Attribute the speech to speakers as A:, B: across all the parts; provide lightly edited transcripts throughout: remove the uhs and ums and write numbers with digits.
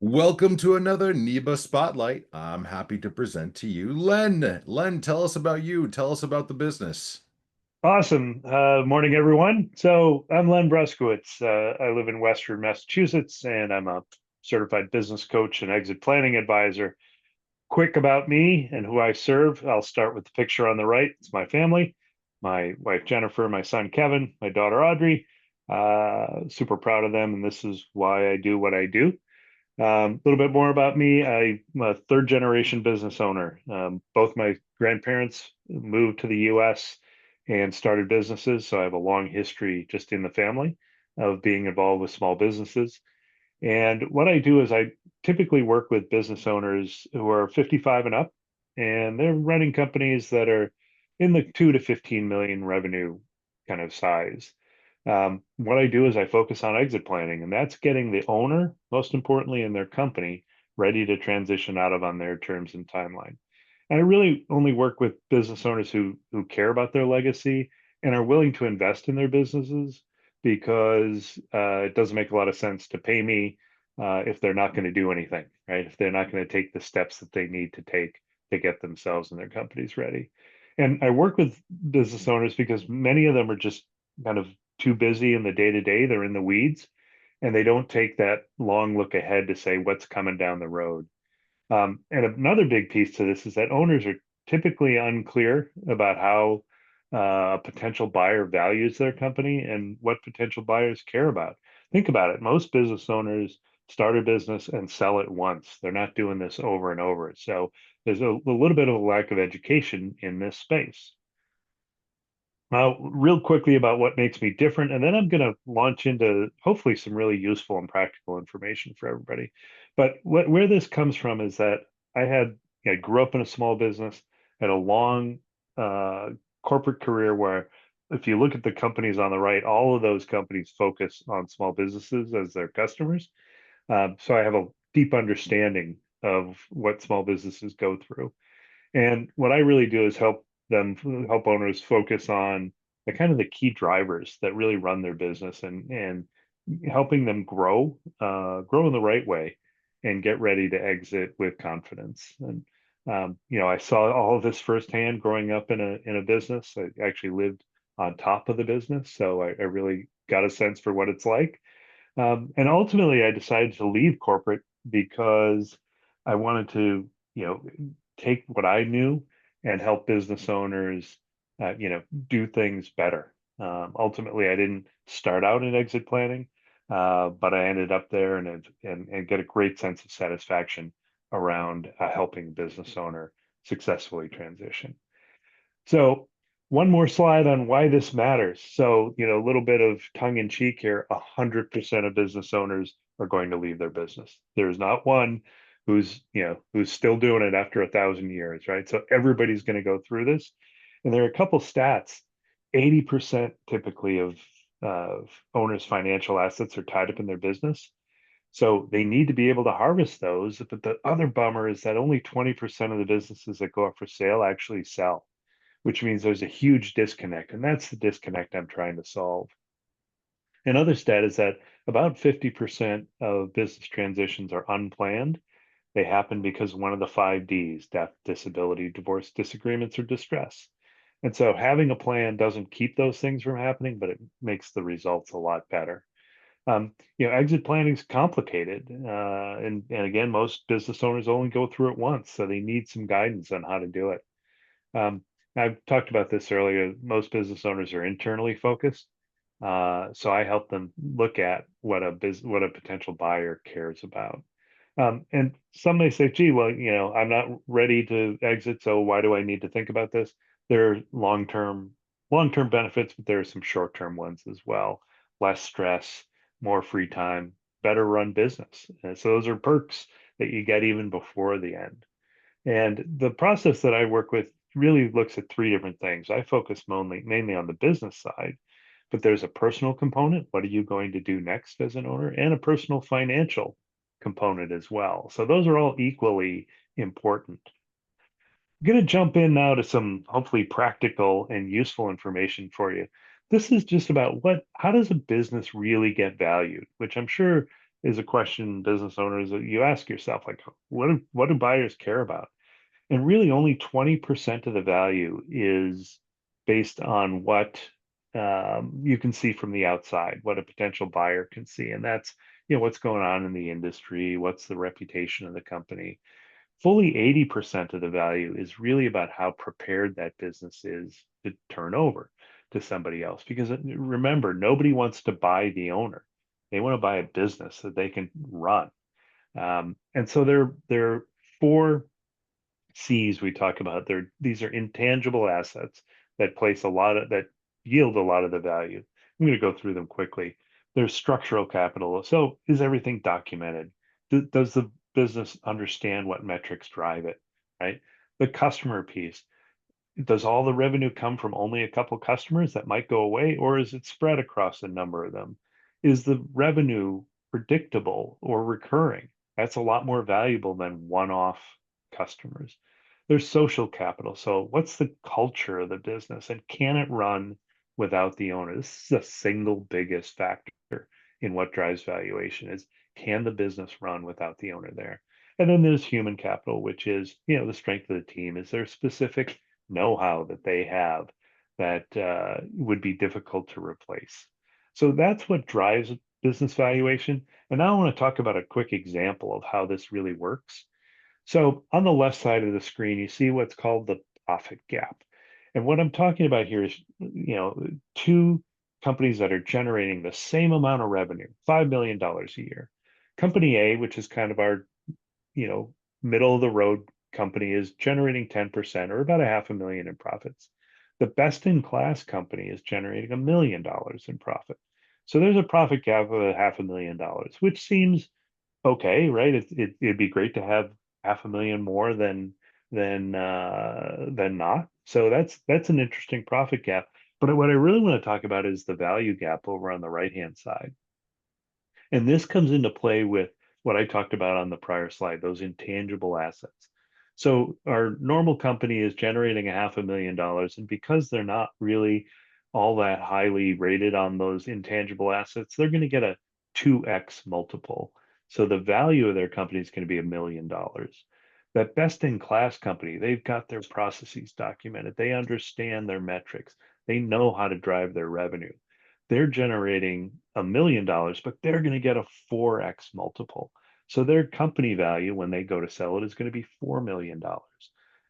A: Welcome to another NEBA Spotlight. I'm happy to present to you Len. Len, tell us about you. Tell us about the business.
B: Awesome. Morning, everyone. So I'm Len Bruskiewitz. I live in Western Massachusetts, and I'm a certified business coach and exit planning advisor. Quick about me and who I serve. I'll start with the picture on the right. It's my family, my wife Jennifer, my son Kevin, my daughter Audrey. Super proud of them, and this is why I do what I do. A little bit more about me. I'm a third generation business owner. Both my grandparents moved to the US and started businesses. So I have a long history just in the family of being involved with small businesses. And what I do is I typically work with business owners who are 55 and up, and they're running companies that are in the 2 to 15 million revenue kind of size. What I do is I focus on exit planning, and that's getting the owner, most importantly, in their company, ready to transition out of on their terms and timeline. And I really only work with business owners who care about their legacy and are willing to invest in their businesses because it doesn't make a lot of sense to pay me if they're not going to do anything, right? If they're not going to take the steps that they need to take to get themselves and their companies ready. And I work with business owners because many of them are just kind of too busy in the day to day. They're in the weeds and they don't take that long look ahead to say what's coming down the road. And another big piece to this is that owners are typically unclear about how a potential buyer values their company and what potential buyers care about. Think about it. Most business owners start a business and sell it once. They're not doing this over and over. So there's a little bit of a lack of education in this space. Now, real quickly about what makes me different, and then I'm going to launch into hopefully some really useful and practical information for everybody. But where this comes from is that I grew up in a small business, had a long uh, corporate career where if you look at the companies on the right, all of those companies focus on small businesses as their customers. So I have a deep understanding of what small businesses go through. And what I really do is help owners focus on the kind of the key drivers that really run their business and helping them grow in the right way and get ready to exit with confidence. And I saw all of this firsthand growing up in a business. I actually lived on top of the business, so I really got a sense for what it's like. And ultimately, I decided to leave corporate because I wanted to, take what I knew and help business owners, do things better. Ultimately, I didn't start out in exit planning, but I ended up there and get a great sense of satisfaction around helping business owner successfully transition. So one more slide on why this matters. So, a little bit of tongue in cheek here, 100% of business owners are going to leave their business. There's not one who's still doing it after 1,000 years, right? So everybody's going to go through this. And there are a couple stats. 80% typically of owners' financial assets are tied up in their business. So they need to be able to harvest those. But the other bummer is that only 20% of the businesses that go up for sale actually sell, which means there's a huge disconnect. And that's the disconnect I'm trying to solve. Another stat is that about 50% of business transitions are unplanned. They happen because one of the 5 Ds: death, disability, divorce, disagreements, or distress. And so having a plan doesn't keep those things from happening, but it makes the results a lot better. Exit planning is complicated. And again, most business owners only go through it once, so they need some guidance on how to do it. Um, I've talked about this earlier. Most business owners are internally focused, so I help them look at what a potential buyer cares about. And some may say, "Gee, well, I'm not ready to exit, so why do I need to think about this?" There are long-term benefits, but there are some short-term ones as well. Less stress, more free time, better run business. And so those are perks that you get even before the end. And the process that I work with really looks at three different things. I focus mainly on the business side, but there's a personal component. What are you going to do next as an owner? And a personal financial component as well. So those are all equally important. I'm going to jump in now to some hopefully practical and useful information for you. This is just about how does a business really get valued, which I'm sure is a question business owners that you ask yourself, like, what do buyers care about? And really only 20% of the value is based on what you can see from the outside, what a potential buyer can see. And that's, what's going on in the industry, what's the reputation of the company. Fully 80% of the value is really about how prepared that business is to turn over to somebody else. Because remember, nobody wants to buy the owner. They want to buy a business that they can run. And so there are four C's we talk about. These are intangible assets that yield a lot of the value. I'm going to go through them quickly. There's structural capital. So is everything documented? Does the business understand what metrics drive it, right? The customer piece. Does all the revenue come from only a couple customers that might go away, or is it spread across a number of them? Is the revenue predictable or recurring? That's a lot more valuable than one-off customers. There's social capital. So what's the culture of the business, and can it run without the owner? This is the single biggest factor in what drives valuation is, can the business run without the owner there? And then there's human capital, which is, the strength of the team. Is there specific know-how that they have that would be difficult to replace? So that's what drives business valuation. And now I want to talk about a quick example of how this really works. So on the left side of the screen, you see what's called the profit gap. And what I'm talking about here is, two companies that are generating the same amount of revenue, $5 million a year. Company A, which is kind of our, middle of the road company, is generating 10% or about a half a million in profits. The best in class company is generating $1 million in profit. So there's a profit gap of a half a million dollars, which seems okay, right? It'd be great to have half a million more than not. So that's an interesting profit gap. But what I really want to talk about is the value gap over on the right hand side. And this comes into play with what I talked about on the prior slide, those intangible assets. So our normal company is generating a half a million dollars, and because they're not really all that highly rated on those intangible assets, they're going to get a 2x multiple. So the value of their company is going to be $1 million. That best in class company, they've got their processes documented. They understand their metrics. They know how to drive their revenue. They're generating $1 million, but they're going to get a 4x multiple. So their company value when they go to sell it is going to be $4 million.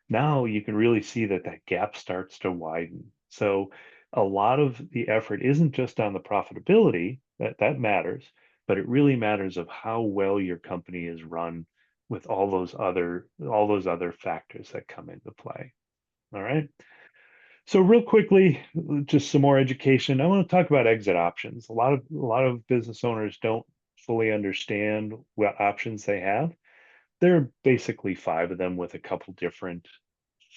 B: Now you can really see that that gap starts to widen. So a lot of the effort isn't just on the profitability, that matters, but it really matters of how well your company is run with all those other factors that come into play. All right. So real quickly, just some more education. I want to talk about exit options. A lot of business owners don't fully understand what options they have. There are basically five of them with a couple different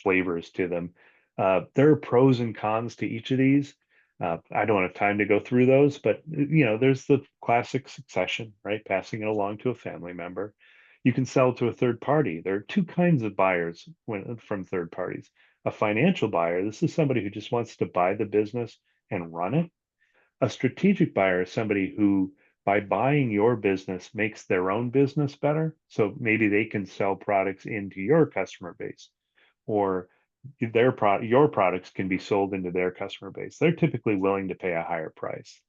B: flavors to them. There are pros and cons to each of these. I don't have time to go through those, but there's the classic succession, right? Passing it along to a family member. You can sell to a third party. There are two kinds of buyers from third parties. A financial buyer, this is somebody who just wants to buy the business and run it. A strategic buyer is somebody who, by buying your business, makes their own business better. So maybe they can sell products into your customer base, or your products can be sold into their customer base. They're typically willing to pay a higher price.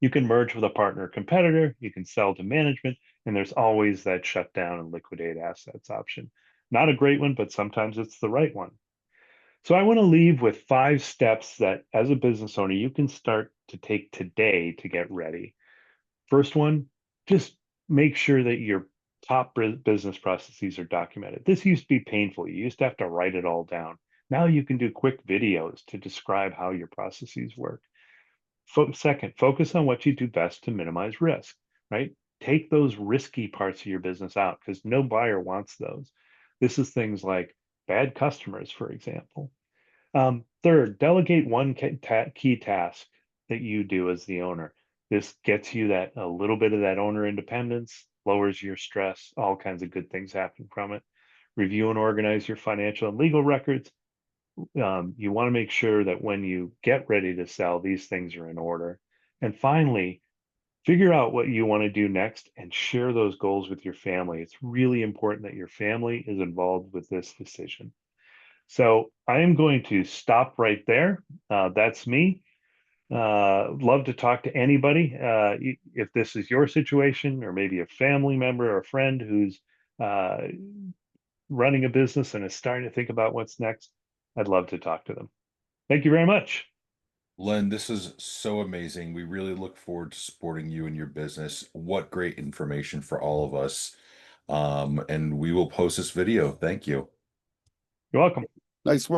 B: You can merge with a partner or competitor, you can sell to management, and there's always that shut down and liquidate assets option. Not a great one, but sometimes it's the right one. So I want to leave with 5 steps that as a business owner, you can start to take today to get ready. First one, just make sure that your top business processes are documented. This used to be painful. You used to have to write it all down. Now you can do quick videos to describe how your processes work. Second, focus on what you do best to minimize risk, right? Take those risky parts of your business out because no buyer wants those. This is things like bad customers, for example. Third, delegate one key task that you do as the owner. This gets you that a little bit of that owner independence, lowers your stress, all kinds of good things happen from it. Review and organize your financial and legal records. You want to make sure that when you get ready to sell, these things are in order. And finally, Figure out what you want to do next and share those goals with your family. It's really important that your family is involved with this decision. So I am going to stop right there. That's me. Love to talk to anybody. If this is your situation, or maybe a family member or a friend who's uh, running a business and is starting to think about what's next, I'd love to talk to them. Thank you very much.
A: Len, this is so amazing. We really look forward to supporting you and your business. What great information for all of us. And we will post this video. Thank you.
B: You're welcome.
C: Nice work.